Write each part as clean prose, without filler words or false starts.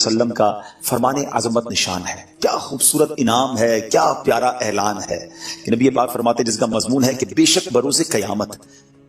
وسلم کا فرمان عظمت نشان ہے. کیا خوبصورت انعام ہے، کیا پیارا اعلان ہے کہ نبی پاک فرماتے ہیں جس کا مضمون ہے کہ بے شک بروز قیامت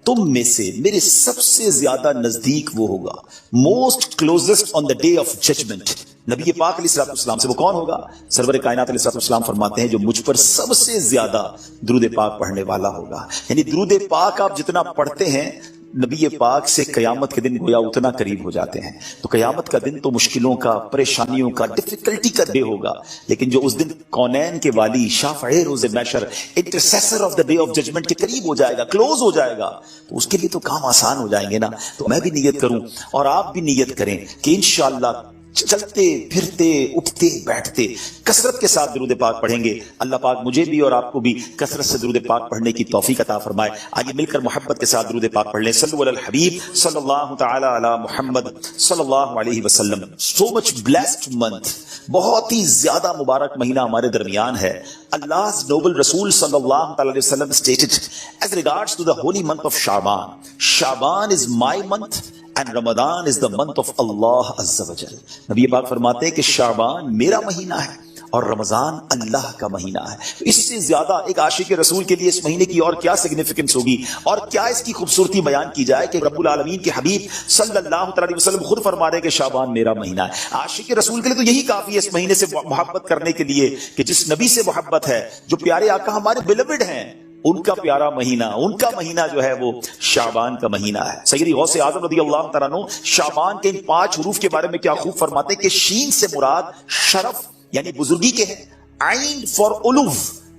تم میں سے میرے سب سے زیادہ نزدیک وہ ہوگا، most closest on the day of judgment. نبی پاک علیہ الصلوۃ والسلام سے وہ کون ہوگا؟ سرور کائنات علیہ الصلوۃ والسلام فرماتے ہیں جو مجھ پر سب سے زیادہ درود پاک پڑھنے والا ہوگا. یعنی درود پاک آپ جتنا پڑھتے ہیں نبی پاک سے قیامت کے دن گویا اتنا قریب ہو جاتے ہیں. تو قیامت کا دن تو مشکلوں کا، پریشانیوں کا، ڈیفیکلٹی کا ڈے ہوگا، لیکن جو اس دن کونین کے والی، شافع روز محشر، intercessor of the day of judgement کے قریب ہو جائے گا، کلوز ہو جائے گا، تو اس کے لیے تو کام آسان ہو جائیں گے نا. تو میں بھی نیت کروں اور آپ بھی نیت کریں کہ انشاءاللہ چلتے پھرتے اٹھتے بیٹھتے کثرت کے ساتھ درود پاک پڑھیں گے. اللہ پاک مجھے بھی اور آپ کو بھی کثرت سے درود پاک پڑھنے کی توفیق عطا فرمائے. آئیے مل کر محبت کے ساتھ درود پاک پڑھ لیں. صلو علی الحبیب صلی اللہ تعالی علی محمد صلی اللہ علیہ وسلم. سو مچ بلیسڈ منتھ، بہت ہی زیادہ مبارک مہینہ ہمارے درمیان ہے. Allah's noble Rasul sallallahu alaihi wasallam stated as regards to the holy month of Shaban is my month and Ramadan is the month of Allah Azza wa Jal. نبی پاک فرماتے ہیں کہ شعبان میرا مہینہ ہے اور رمضان اللہ کا مہینہ ہے. اس سے زیادہ ایک عاشق رسول کے لیے اس مہینے کی اور کیا سگنیفیکنس ہوگی اور کیا اس کی خوبصورتی بیان کی جائے کہ رب العالمین کے حبیب صلی اللہ علیہ وسلم خود فرما رہے ہیں کہ شعبان میرا مہینہ ہے. عاشق رسول کے لیے تو یہی کافی ہے اس مہینے سے محبت کرنے کے لیے کہ جس نبی سے محبت ہے، جو پیارے آقا ہمارے بیلوڈ ہیں، ان کا پیارا مہینہ، ان کا مہینہ جو ہے وہ شعبان کا مہینہ ہے. سیدی غوث اعظم رضی اللہ تعالیٰ عنہ شعبان کے ان 5 حروف کے بارے میں کیا خوب فرماتے ہیں کہ شین سے مراد شرف یعنی بزرگی کے ہیں، عین فار علو،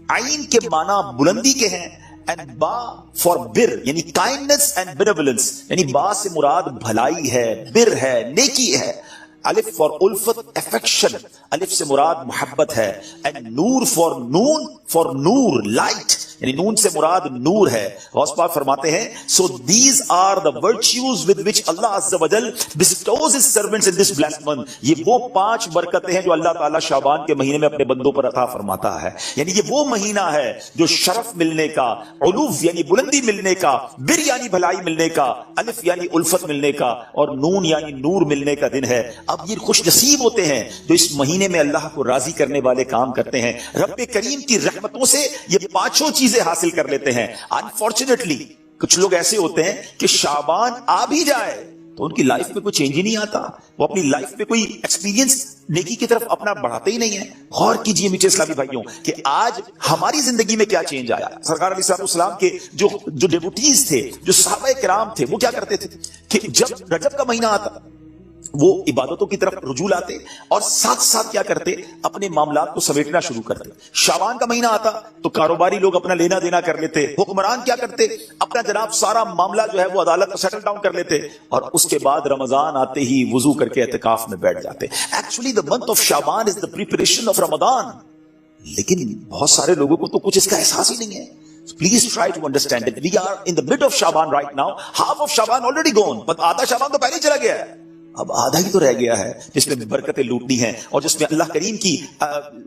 عین کے معنی بلندی کے ہیں، and با for بر یعنی kindness and benevolence یعنی با سے مراد بھلائی ہے، بر ہے، نیکی ہے. الف فار الفت افیکشن، الف سے مراد محبت ہے. and نور فار نون، فار نور لائٹ یعنی نون سے مراد نور ہے. غوث پاک فرماتے ہیں so these are the virtues with which Allah Azza wa Jal bestows his servants in this blessed month. یہ وہ 5 برکتیں ہیں جو اللہ تعالیٰ شعبان کے مہینے میں اپنے بندوں پر عطا فرماتا ہے. یعنی یہ وہ مہینہ ہے جو شرف ملنے کا، علو یعنی بلندی ملنے کا، بر یعنی بھلائی ملنے کا، الف یعنی الفت ملنے کا، اور نون یعنی نور ملنے کا دن ہے. اب یہ خوش نصیب ہوتے ہیں جو اس مہینے میں اللہ کو راضی کرنے والے کام کرتے ہیں. رب کریم کی رحمتوں سے یہ 5 چیزیں حاصل کر لیتے ہیں. انفارچونیٹلی کچھ لوگ ایسے ہوتے ہیں کہ شعبان آ بھی جائے تو ان کی لائف میں کوئی چینج ہی نہیں آتا، وہ اپنی لائف میں کوئی ایکسپیرینس نیکی کی طرف اپنا بڑھاتے ہی نہیں ہے. غور کیجئے میٹھے اسلامی بھائیوں کہ آج ہماری زندگی میں کیا چینج آیا. سرکار علیہ الصلوۃ والسلام کے جو ڈیوٹیز تھے، جو صحابہ کرام تھے، وہ کیا کرتے تھے کہ جب رجب کا مہینہ آتا وہ عبادتوں کی طرف رجوع لاتے اور ساتھ ساتھ کیا کرتے، اپنے معاملات کو سمیٹنا شروع کرتے. شعبان کا مہینہ آتا تو کاروباری لوگ اپنا لینا دینا کر لیتے، حکمران کیا کرتے، اپنا جناب سارا معاملہ جو ہے وہ عدالت میں سیٹل ڈاؤن کر لیتے، اور اس کے بعد رمضان آتے ہی وضو کر کے اعتکاف میں بیٹھ جاتے. Actually the month of Shaban is the preparation of Ramadan. لیکن بہت سارے لوگوں کو تو کچھ اس کا احساس ہی نہیں ہے. Please try to understand it. We are in the mid of Shaban right now. Half of Shaban already gone. But آدھا شعبان تو پہلے چلا گیا ہے، اب آدھا ہی تو رہ گیا ہے جس میں برکتیں لوٹنی ہیں اور جس میں اللہ کریم کی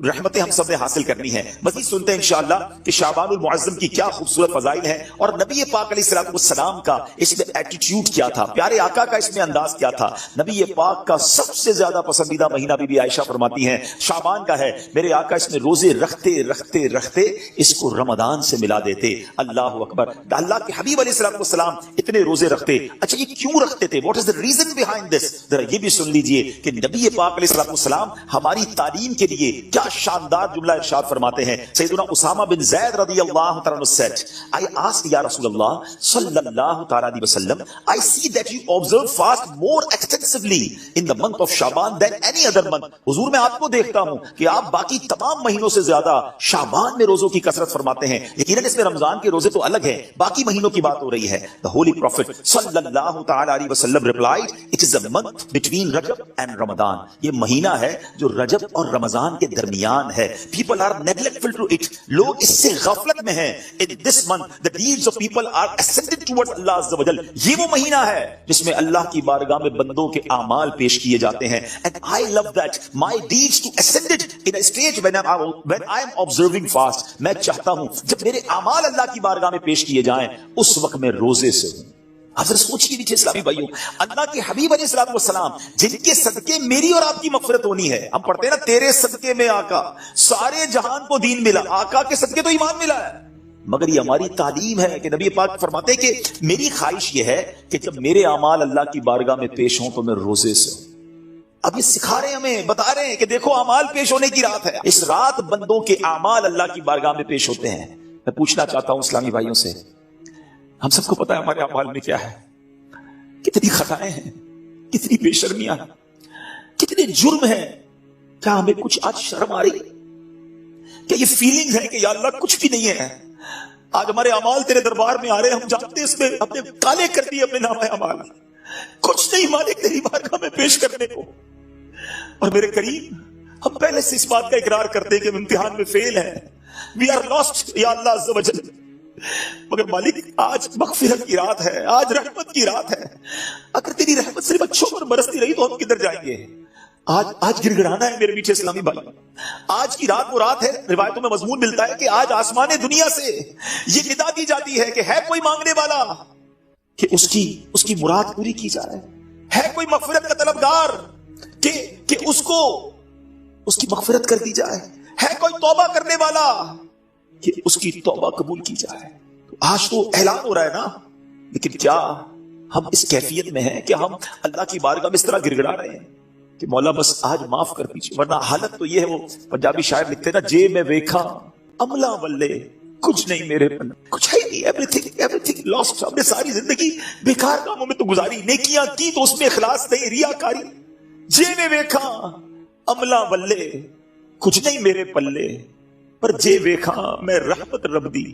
رحمتیں ہم سب نے حاصل کرنی ہیں. مزید سنتے ہیں انشاءاللہ کہ شعبان المعظم کی کیا خوبصورت فضائل ہیں اور نبی پاک علیہ الصلوۃ والسلام کا اس میں ایٹیٹیوڈ کیا تھا، پیارے آقا کا اس میں انداز کیا تھا. نبی پاک کا سب سے زیادہ پسندیدہ مہینہ بی بی عائشہ فرماتی ہیں شعبان کا ہے. میرے آقا اس میں روزے رکھتے رکھتے رکھتے اس کو رمضان سے ملا دیتے. اللہ اکبر. اللہ کے حبیب علیہ الصلوۃ والسلام اتنے روزے رکھتے. اچھا یہ کیوں رکھتے تھے؟ What is the reason behind this? ذرا یہ بھی سن لیجئے کہ نبی پاک علیہ الصلوۃ والسلام ہماری تعلیم کے لیے کیا شاندار جملہ ارشاد فرماتے ہیں. سیدنا اسامہ بن زید رضی اللہ تعالیٰ عنہ said, I asked یا رسول اللہ صلی اللہ تعالیٰ علیہ وسلم, I see that you observe fast more extensively in the month of Shaban than any other month. حضور میں آپ کو دیکھتا ہوں کہ آپ باقی تمام مہینوں سے زیادہ شعبان میں روزوں کی کثرت فرماتے ہیں. یقیناً اس میں رمضان کے روزے تو الگ ہیں، باقی مہینوں کی بات ہو رہی ہے. The Holy Prophet صلی اللہ تعالیٰ علیہ وسلم replied, it is a month between Recep and رمضان. یہ مہینہ ہے جو رجب اور رمضان کے درمیان ہے. People are neglectful to it. لوگ اس سے غفلت میں ہیں. In this month the deeds of people are ascended towards Allah Azza wa Jal. یہ وہ مہینہ ہے جس میں اللہ کی بارگاہ میں بندوں کے اعمال پیش کیے جاتے ہیں. And I love that my deeds to ascended in a stage when I am observing fast. میں چاہتا ہوں جب میرے اعمال اللہ کی بارگاہ میں پیش کیے جائیں اس وقت میں روزے سے ہوں. آپ ذرا سوچیے نیچے اسلامی بھائیوں، اللہ کے حبیب علیہ الصلوۃ والسلام جن کے صدقے میری اور آپ کی مغفرت ہونی ہے. ہم پڑھتے ہیں نا تیرے صدقے میں آقا سارے جہان کو دین ملا، آقا کے صدقے تو ایمان ملا ہے. مگر یہ ہماری تعلیم ہے کہ نبی پاک فرماتے ہیں کہ میری خواہش یہ ہے کہ جب میرے اعمال اللہ کی بارگاہ میں پیش ہوں تو میں روزے سے ہوں. اب یہ سکھا رہے ہیں ہمیں، بتا رہے ہیں کہ دیکھو اعمال پیش ہونے کی رات ہے، اس رات بندوں کے اعمال اللہ کی بارگاہ میں پیش ہوتے ہیں. میں پوچھنا چاہتا ہوں اسلامی بھائیوں سے، ہم سب کو پتا ہے ہمارے اعمال میں کیا ہے، کتنی خطائیں ہیں، کتنی بے شرمیاں ہیں، کتنے جرم ہیں. کیا ہمیں کچھ آج شرم آ رہی؟ کیا یہ فیلنگ ہے کہ یا اللہ کچھ بھی نہیں ہے؟ آج ہمارے اعمال تیرے دربار میں آ رہے ہیں، ہم جانتے ہیں اس میں اپنے کالے کر دیے اپنے نام اعمال، کچھ نہیں مالک تیری بارگاہ میں پیش کرنے کو. اور میرے کریم ہم پہلے سے اس بات کا اقرار کرتے ہیں کہ ہم امتحان میں فیل ہیں، وی آر لاسٹ یا اللہ عز و جل. مگر مالک آج مغفرت کی رات ہے، آج رحمت کی رات ہے. اگر تیری رحمت صرف اچھوں پر برستی رہی تو ہم کدھر جائیں گے؟ آج گر گڑانا ہے میرے میٹھے اسلامی بھائی. آج کی رات وہ رات ہے، روایتوں میں مضمون ملتا ہے کہ آج آسمان دنیا سے یہ ندا دی جاتی ہے کہ ہے کوئی مانگنے والا کہ اس کی مراد پوری کی جائے، ہے کوئی مغفرت کا طلبگار کہ اس کو اس کی مغفرت کر دی جائے، ہے کوئی توبہ کرنے والا کہ اس کی توبہ قبول کی جائے. آج تو اعلان ہو رہا ہے نا، لیکن کیا ہم اس کیفیت میں ہیں کہ ہم اللہ کی بارگاہ میں اس طرح گر گڑا رہے ہیں کہ مولا بس آج معاف کر دیجیے؟ ورنہ حالت تو یہ ہے، وہ پنجابی شاعر لکھتے ہیں نا، جے میں ویکھا عملہ ولے کچھ نہیں میرے پن، کچھ ہے نہیں، ایوریتھنگ لاسٹ. ہم نے ساری زندگی بیکار کاموں میں تو گزاری، نیکیاں کی تو اس میں اخلاص نہیں، ریاکاری. جے میں ویکھا عملہ ولے کچھ نہیں میرے پلے، پر جے ویکھا میں رحمت رب دی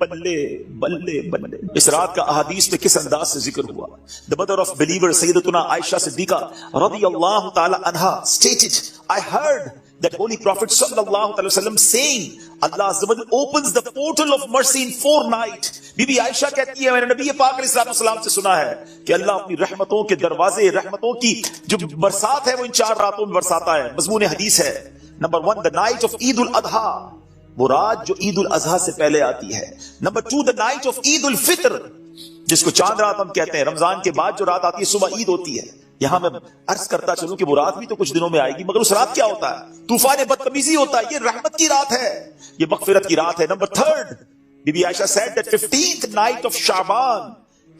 بلے بلے بلے. اس رات کا احادیث میں کس انداز سے ذکر ہوا؟ The mother of believer سیدتنا عائشہ صدیقہ رضی اللہ تعالی عنہا stated, I heard that Holy Prophet sallallahu alaihi wasallam saying, Allah azza wa jalla opens the portal of mercy in 4 nights. Bibi Aisha کہتی ہے میں نے نبی پاک علیہ السلام سے سنا ہے کہ اللہ اپنی رحمتوں کے دروازے، رحمتوں کی جو برسات ہے وہ ان 4 راتوں میں برساتا ہے. مضمون حدیث ہے نمبر 1 the night of عید الاضحیٰ، وہ رات جو عید الاضحیٰ سے پہلے آتی ہے. نمبر 2 the night of عید الفطر، جس کو چاند رات ہم کہتے ہیں، رمضان کے بعد جو رات آتی ہے صبح عید ہوتی ہے. یہاں میں عرض کرتا چلوں کہ وہ رات بھی تو کچھ دنوں میں آئے گی، مگر اس رات کیا ہوتا ہے؟ طوفان بدتمیزی ہوتا ہے. یہ رحمت کی رات ہے، یہ مغفرت کی رات ہے. Number 3 Bibi Aisha said that 15th night of Shaban,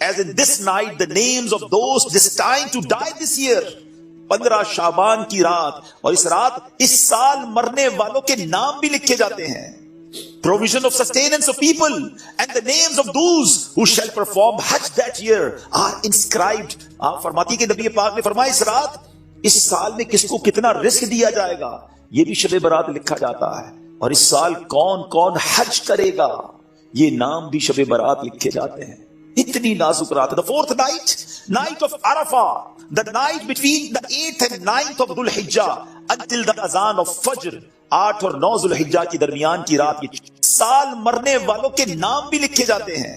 as in this night the names of those destined to die this year. 15 شعبان کی رات، اور اس رات اس سال مرنے والوں کے نام بھی لکھے جاتے ہیں. Provision of sustenance of people and the names of those who shall perform Hajj that year are inscribed. آپ فرماتی کہ نبی پاک نے فرمایا اس رات اس سال میں کس کو کتنا رزق دیا جائے گا یہ بھی شب برات لکھا جاتا ہے، اور اس سال کون کون حج کرے گا یہ نام بھی شب برات لکھے جاتے ہیں. اتنی نازک رات. The 4th night, night of Arafah, the night between the 8th and 9th of Dhul Hijjah until the azan of Fajr. 8 اور 9 ذو الحجہ کی درمیان کی رات، یہ سال مرنے والوں کے نام بھی لکھے جاتے ہیں.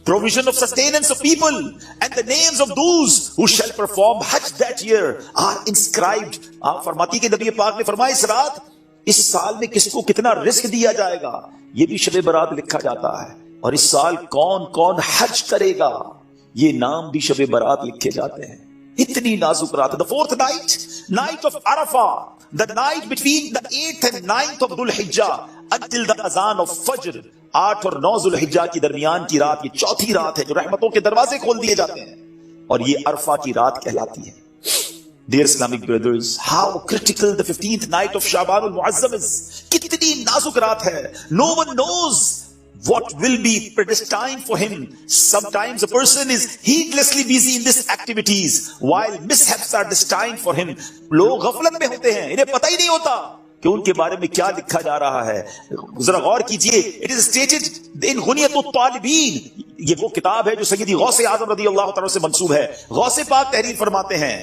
Provision of sustenance of people and the names of those who shall perform Hajj that year are inscribed. آپ فرماتی کہ نبی پاک نے فرمایا اس رات اس سال میں کس کو کتنا رزق دیا جائے گا یہ بھی شب برات لکھا جاتا ہے، اور اس سال کون کون حج کرے گا یہ نام بھی شب برات لکھے جاتے ہیں. اتنی نازک رات. The 4th night, night of Arafah, the night between the 8th and 9th of Dhul Hijjah until the azan of Fajr. 8 اور 9 ذو الحجہ کی درمیان کی رات، یہ چوتھی رات ہے جو رحمتوں کے دروازے کھول دیے جاتے ہیں، اور یہ عرفہ کی رات کہلاتی ہے. Dear Islamic brothers, how critical the 15th night of Shaban al-Muazzam is. کتنی نازک رات ہے. No one knows what will be predestined for him. Sometimes a person is heedlessly busy in these activities while mishaps are destined for him. لوگ غفلت میں ہوتے ہیں، انہیں پتہ ہی نہیں ہوتا کہ ان کے بارے میں کیا لکھا جا رہا ہے. ذرا غور کیجئے. It is stated in غنیۃ الطالبین، یہ وہ کتاب ہے جو سیدی غوث اعظم رضی اللہ تعالیٰ سے منسوب ہے. غوث پاک تحریر فرماتے ہیں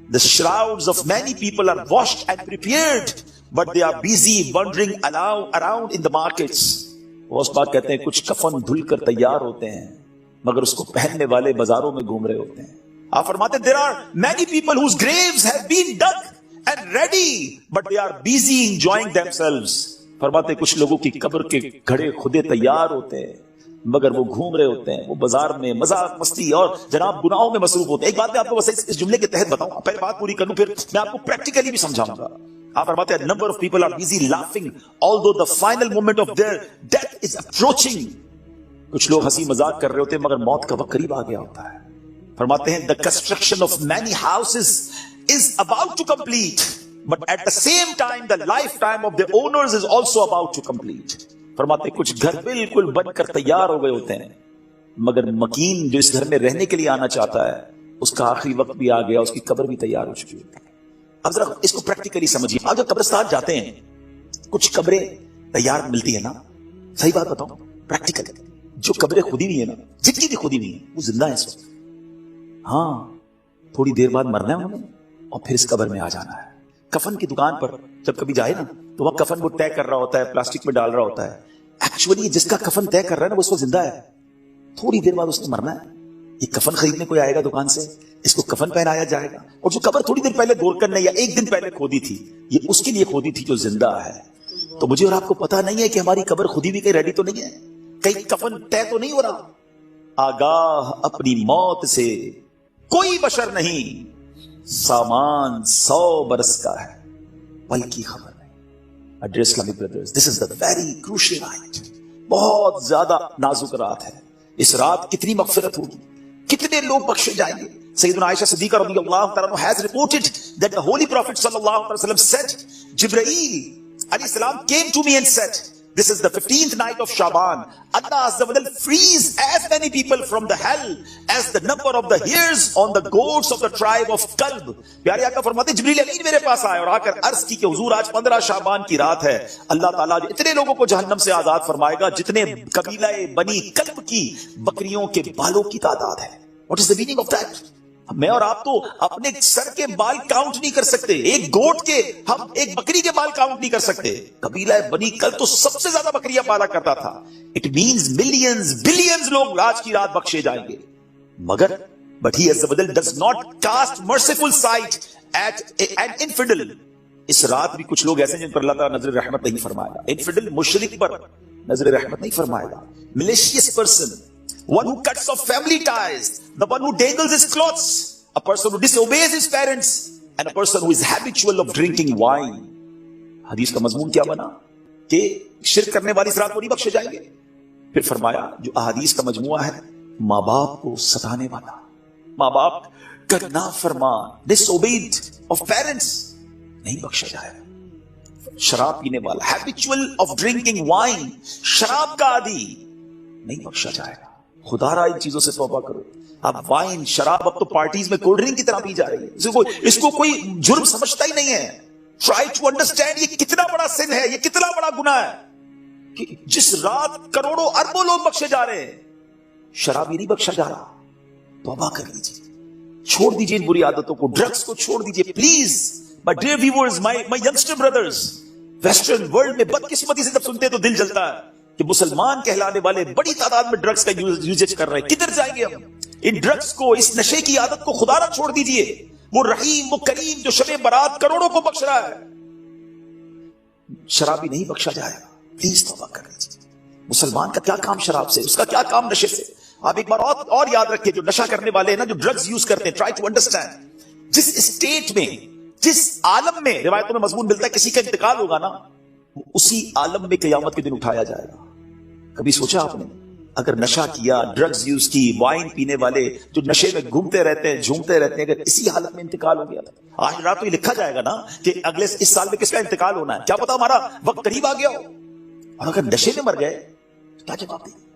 The shrouds of many people are washed and prepared, but they are busy wandering around in the markets. Ghaus Pak کہتے ہیں کچھ کفن دھل کر تیار ہوتے ہیں مگر اس کو پہننے والے بازاروں میں گھوم رہے ہوتے ہیں. آپ فرماتے ہیں there are many people whose graves have been dug and ready, but they are busy enjoying themselves. فرماتے ہیں کچھ لوگوں کی قبر کے گھڑے خودے تیار ہوتے ہیں مگر وہ گھوم رہے ہوتے ہیں، وہ بازار میں مذاق مستی اور جناب گناہوں میں مصروف ہوتے ہیں۔ ایک بات میں آپ کو بس اس جملے کے تحت بتاؤں، پہلے بات پوری کروں پھر میں آپ کو پریکٹیکلی بھی سمجھاؤں گا۔ آپ فرماتے ہیں number of people are busy laughing although the final moment of their death is approaching۔ کچھ لوگ ہنسی مذاق کر رہے ہوتے ہیں مگر موت کا وقت قریب آ گیا ہوتا ہے۔ فرماتے ہیں the construction of many houses is about to complete but at the same time the lifetime of the owners is also about to complete۔ فرماتے ہیں کچھ گھر بالکل بن کر تیار ہو گئے ہوتے ہیں مگر مکین جو اس گھر میں رہنے کے لیے آنا چاہتا ہے اس کا آخری وقت بھی آ گیا، اس کی قبر بھی تیار ہو چکی ہے۔ اب ذرا اس کو پریکٹیکلی سمجھیے، آپ جب قبرستان جاتے ہیں کچھ قبریں تیار ملتی ہیں نا، صحیح بات بتاؤں پریکٹیکل، جو قبریں خودی ہوئی ہیں نا، جن کی بھی خودی ہوئی ہیں وہ زندہ ہیں اس وقت، ہاں تھوڑی دیر بعد مرنا ہے انہوں نے اور پھر اس قبر میں آ جانا ہے۔ کفن کی دکان پر جب کبھی جائے نا تو وہ کفن وہ طے کر رہا ہوتا ہے، پلاسٹک میں ڈال رہا ہوتا ہے، ایکچولی جس کا کفن طے کر رہا ہے نا وہ اس وقت زندہ ہے، تھوڑی دیر بعد اس نے مرنا ہے۔ یہ کفن خریدنے کوئی آئے گا دکان سے، اس کو کفن پہنایا جائے گا، اور جو قبر تھوڑی دیر پہلے گورکن نے یا ایک دن پہلے کھودی تھی یہ اس کے لیے کھودی تھی جو زندہ ہے۔ تو مجھے اور آپ کو پتا نہیں ہے کہ ہماری قبر خودی بھی کہیں ریڈی تو نہیں ہے، کہیں کفن طے تو نہیں ہو رہا۔ آگاہ اپنی موت سے کوئی بشر نہیں، سامان 100 برس کا ہے بلکہ خبر نہیں۔ Dear Islamic brothers, this is the very crucial night، بہت زیادہ نازک رات ہے۔ اس رات کتنی مغفرت ہوگی، کتنے لوگ بخشے جائیں گے۔ سیدنا عائشہ صدیقہ رضی اللہ تعالیٰ عنہ has reported that the holy prophet sallallahu alaihi wasallam said, Jibreel alayhi salam came to me and said, this is the 15th night of Shaban, Allah Azza wa Jal frees as many people from the hell as the number of the hairs on the goats of the tribe of Kalb۔ پیارے آقا فرماتے ہیں جبریل امین میرے پاس آئے اور آ کر عرض کی کہ حضور آج 15 شعبان کی رات ہے، اللہ تعالیٰ اتنے لوگوں کو جہنم سے آزاد فرمائے گا جتنے قبیلہ بنی کلب کی بکریوں کے بالوں کی تعداد ہے۔ What is the meaning of that؟ میں اور آپ تو اپنے سر کے بال کاؤنٹ نہیں کر سکتے، ایک گوٹ کے، ہم ایک بکری کے بال کاؤنٹ نہیں کر سکتے۔ قبیلہ بنی کل تو سب سے زیادہ بکریاں پالا کرتا تھا۔ اٹ مینز ملینز بلینز لوگ آج کی رات بخشے جائیں گے، مگر but he as well does not cast merciful sight at an infidel۔ اس رات بھی کچھ لوگ ایسے ہیں جن پر اللہ تعالیٰ نظر رحمت نہیں فرمائے گا۔ انفیڈل مشرک پر نظر رحمت نہیں فرمائے گا۔ malicious person، one who cuts off family ties, the one who dangles his clothes, a person who disobeys his parents, and a person who is habitual of drinking wine۔ حدیث کا مضمون کیا بنا کہ شرک کرنے والی اس رات کو نہیں بخشے جائیں گے۔ پھر فرمایا جو احادیث کا مجموعہ ہے، ماں باپ کو ستانے والا، ماں باپ کا نافرمان، disobeyed of parents، نہیں بخشا جائے گا۔ شراب پینے والا، habitual of drinking wine، شراب کا عادی، نہیں بخشا جائے گا۔ خدا را ان چیزوں سے توبہ کرو۔ اب وائن، شراب اب تو پارٹیز میں کولڈ ڈرنک کی طرح پی جا رہی ہے، اس کو کوئی جرم سمجھتا ہی نہیں ہے۔ ٹرائی ٹو انڈرسٹینڈ یہ کتنا بڑا سن ہے، یہ کتنا بڑا گناہ ہے کہ جس رات کروڑوں اربوں لوگ بخشے جا رہے ہیں شرابی نہیں بخشا جا رہا۔ توبہ کر لیجیے، چھوڑ دیجیے ان بری عادتوں کو، ڈرگز کو چھوڑ دیجیے please. My dear viewers, my youngster brothers، western world میں بدقسمتی سے جب سنتے ہیں تو دل جلتا ہے کہ مسلمان کہلانے والے بڑی تعداد میں ڈرگز کا یوزیج کر رہے ہیں۔ کدھر جائیں گے ہم؟ ان ڈرگز کو، اس نشے کی عادت کو خدا را چھوڑ دیجئے۔ وہ رحیم، وہ کریم جو شب برات کروڑوں کو بخش رہا ہے، شرابی نہیں بخشا جائے گا۔ پلیز توبہ کر لیجیے۔ مسلمان کا کیا کام شراب سے، اس کا کیا کام نشے سے؟ آپ ایک بار اور یاد رکھیں، جو نشہ کرنے والے ہیں نا، جو ڈرگز یوز کرتے ہیں، ٹرائی ٹو انڈرسٹینڈ، جس اسٹیٹ میں، جس عالم میں روایتوں میں مضمون ملتا ہے کسی کا انتقال ہوگا نا، اسی عالم میں قیامت کے دن اٹھایا جائے گا۔ کبھی سوچا آپ نے اگر نشہ کیا، ڈرگز یوز کی، وائن پینے والے جو نشے میں گھومتے رہتے ہیں، جھومتے رہتے ہیں، اگر اسی حالت میں انتقال ہو گیا تھا، آج رات تو یہ لکھا جائے گا نا کہ اگلے اس سال میں کس کا انتقال ہونا ہے، کیا پتا ہمارا وقت قریب آ گیا ہو۔ اور اگر نشے میں مر گئے تو کیا جواب دیں گے؟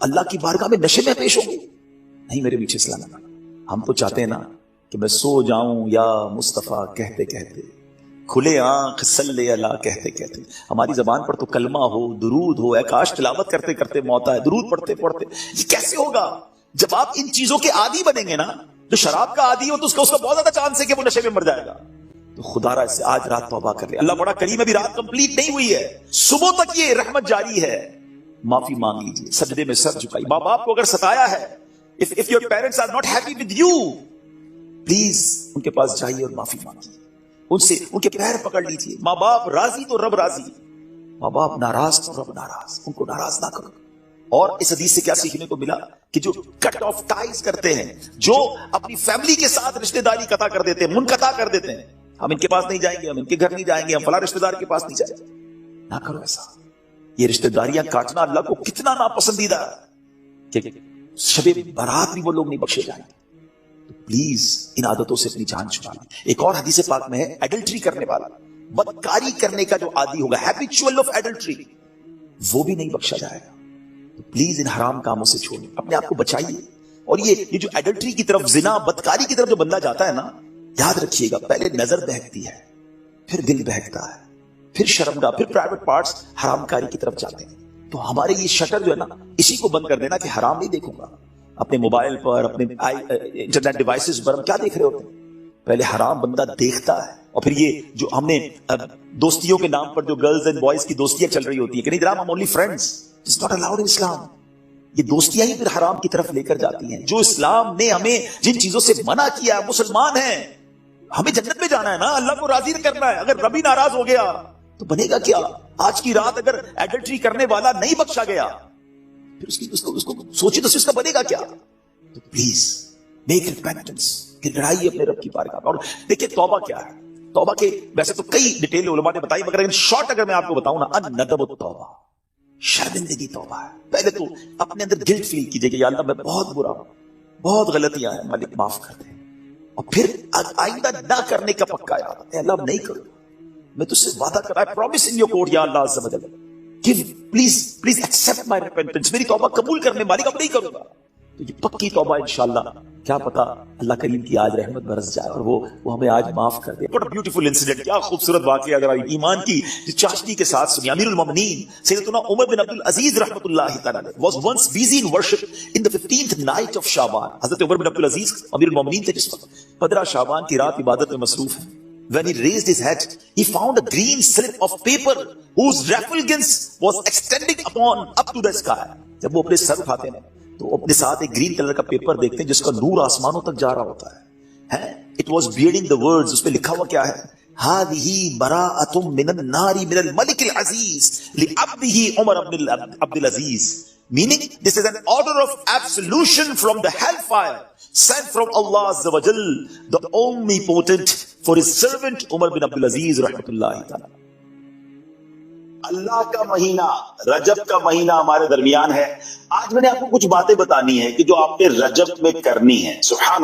اللہ کی بارگاہ میں نشے میں پیش ہوں گے؟ نہیں میرے میٹھے اسلام، ہم تو چاہتے ہیں نا کہ میں سو جاؤں یا مصطفیٰ کہتے کہتے، کھلے آنکھ صلی اللہ کہتے کہتے، ہماری زبان پر تو کلمہ ہو، درود ہو، اے کاش تلاوت کرتے کرتے موت آئے، درود پڑھتے پڑھتے۔ یہ کیسے ہوگا جب آپ ان چیزوں کے عادی بنیں گے نا؟ جو شراب کا عادی ہو تو اس کا بہت زیادہ چانس ہے کہ وہ نشے میں مر جائے گا۔ تو خدا را سے آج رات توبہ کر لے، اللہ بڑا کریم، ابھی رات کمپلیٹ نہیں ہوئی ہے، صبح تک یہ رحمت جاری ہے۔ معافی مانگ لیجیے، سجدے میں سر جھکائیے۔ ماں باپ کو اگر ستایا ہے، if your parents are not happy with you، please ان کے پاس جائیے اور معافی مانگیے، ان سے ان کے پیر پکڑ لیجیے۔ ماں باپ راضی تو رب راضی، ماں باپ ناراض تو رب ناراض، ان کو ناراض نہ کرو۔ اور اس حدیث سے کیا سیکھنے کو ملا کہ جو کٹ آف ٹائز کرتے ہیں، جو اپنی فیملی کے ساتھ رشتہ داری قطع کر دیتے ہیں، منقطع کر دیتے ہیں، ہم ان کے پاس نہیں جائیں گے، ہم ان کے گھر نہیں جائیں گے، ہم فلاں رشتہ دار کے پاس نہیں جائیں گے، نہ کرو ایسا۔ یہ رشتہ داریاں کاٹنا اللہ کو کتنا ناپسندیدہ ہے کہ شب برات بھی وہ لوگ نہیں بخشے جائیں گے۔ تو پلیز ان عادتوں سے اپنی جان چھڑا لیں۔ ایک اور حدیث پاک میں ہے، ایڈلٹری کرنے والا، بدکاری کرنے کا جو عادی ہوگا، ہیبیچول آف ایڈلٹری، وہ بھی نہیں بخشا جائے گا۔ تو پلیز ان حرام کاموں سے چھوڑیں، اپنے آپ کو بچائیے۔ اور یہ جو ایڈلٹری کی طرف، زنا، بدکاری کی طرف جو بندہ جاتا ہے نا، یاد رکھیے گا پہلے نظر بہکتی ہے، پھر دل بہکتا ہے، پھر شرمگاہ، پھر پرائیویٹ پارٹس حرام کاری کی طرف جاتے ہیں۔ تو ہمارے یہ شٹر جو ہے نا، اسی کو بند کر دینا کہ حرام نہیں دیکھوں گا۔ اپنے موبائل پر، اپنے انٹرنیٹ ڈیوائسز پر ہم کیا دیکھ رہے ہوتے ہیں؟ پہلے حرام بندہ دیکھتا ہے، اور پھر یہ جو ہم نے دوستیوں کے نام پر جو گرلز اینڈ بوائز کی دوستیاں چل رہی ہوتی ہیں کہ نہیں جناب ہم only friends, it's not allowed in Islam, یہ دوستیاں ہی پھر حرام کی طرف لے کر جاتی ہیں۔ جو اسلام نے ہمیں جن چیزوں سے منع کیا، مسلمان ہیں، ہمیں جنت میں جانا ہے نا، اللہ کو راضی کرنا ہے۔ اگر ربی ناراض ہو گیا تو بنے گا کیا؟ آج کی رات اگر ایڈلٹری کرنے والا نہیں بخشا گیا، پھر اس کو سوچی تو اس کا بنے گا کیا؟ تو پلیز میک ریپینٹنس، گڑائیے اپنے رب کی بارگاہ میں۔ اور دیکھیں توبہ کیا ہے۔ توبہ کے ویسے تو کئی ڈیٹیل علماء نے بتائی، مگر شارٹ اگر میں آپ کو بتاؤں نا، الندب التوبہ، شرمندگی توبہ ہے۔ پہلے تو اپنے اندر گلٹ فیل کیجئے کہ یا اللہ میں بہت برا ہوں، بہت غلطیاں ہیں، مالک معاف کر دے، اور پھر آئندہ نہ کرنے کا پکا ارادہ، اے اللہ اب نہیں کروں، میں تجھ سے وعدہ کر رہا ہے، پرامس ان یور کورٹ یا اللہ عز و جل، پلیز ایکسپٹ مائی ریپینٹنس، میری توبہ قبول کرنے، مالک اب نہیں کروں گا۔ تو یہ پکی توبہ انشاءاللہ، کیا پتا اللہ کریم کی آج رحمت برس جائے اور وہ ہمیں آج معاف کر دے۔ What a beautiful incident، کیا خوبصورت واقعہ اگر ایمان کی چاشنی کے ساتھ سنی۔ امیر المومنین سیدنا عمر بن عبد العزیز رحمۃ اللہ تعالی was once busy in worship in the 15th night of شعبان۔ حضرت عمر بن عبد العزیز امیر المومنین تھے جس وقت 15 شعبان کی رات عبادت میں مصروف ہیں۔ When he raised his head, he found a green slip of paper whose refulgence was extending up to the sky۔ جب وہ اپنے سر اٹھاتے ہیں تو اپنے ساتھ ایک گرین کلر کا پیپر دیکھتے ہیں جس کا نور آسمانوں تک جا رہا ہوتا ہے۔ It was bearing the words، اس پہ لکھا ہوا کیا ہے؟ هذه براءة من النار من الملك العزيز لعبده عمر بن عبد العزيز، meaning this is an order of absolution from the hellfire sent from Allah Azza wa Jal, the omnipotent, for his servant Umar bin Abdul Aziz رحمۃ اللہ تعالی۔ اللہ کا مہینہ، رجب کا مہینہ ہمارے درمیان ہے۔ آج میں نے آپ کو کچھ باتیں بتانی ہے کہ جو آپ نے رجب میں کرنی ہے۔ سبحان